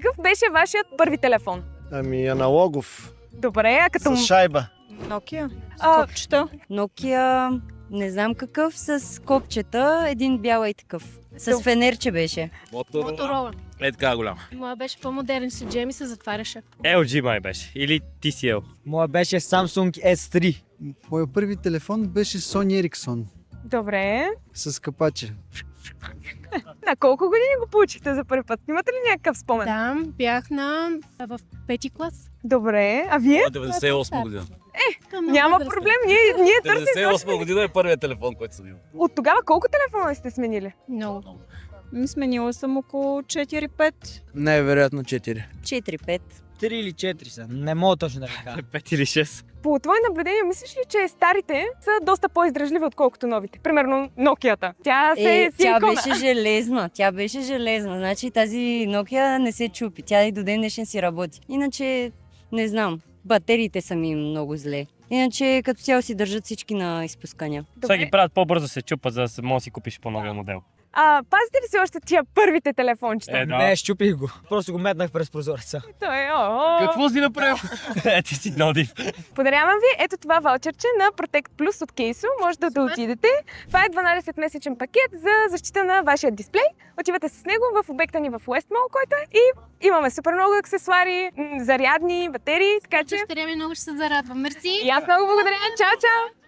Какъв беше вашият първи телефон? Ами аналогов, Добре, а като... с шайба. Nokia. С А, копчета. Nokia, не знам какъв, с копчета, един бял и такъв. С Доб- фенерче беше. Моторола. Е така голяма. Моя беше по-модерен с джем и се затваряше. LG май беше. Или TCL. Моя беше Samsung S3. Моя първи телефон беше Sony Ericsson Добре. с капаче. На колко години го получихте за първи път? Имате ли някакъв спомен? Да, бях в пети клас. Добре, а вие? 98 година. Няма проблем, ние търсим. 98 година е първият телефон, който съм имал. От тогава колко телефона сте сменили? Много. Сменила съм около 4-5. Най-вероятно 4. 4-5. 3 или 4 са. Не мога точно да ви кажа. 5 или 6. По твое наблюдение, мислиш ли, че старите са доста по-издръжливи, отколкото новите? Примерно Nokia-та. Тя си Тя икона. беше железна. Тя беше железна. Значи тази Nokia не се чупи. Тя и до ден днешен си работи. Иначе, не знам. Батериите са ми много зле. Иначе като цяло си държат всички на изпускания. Сега ги правят по-бързо се чупат, за да може да си купиш по-новия модел. Пазите ли си още тия първите телефончета? Да. Не, щупих го. Просто го метнах през прозореца. Той е, о. Какво си направил? Ти си много див. Подарявам ви ето това ваучерче на Protect Plus от Кейсо. Може да отидете. Това е 12-месечен пакет за защита на вашия дисплей. Отивате с него в обекта ни в West Mall, който е. И имаме супер много аксесуари, зарядни, батерии, така че... Дъщеря ми много ще се зарадва. Мерси! И аз много благодаря. Чао, чао!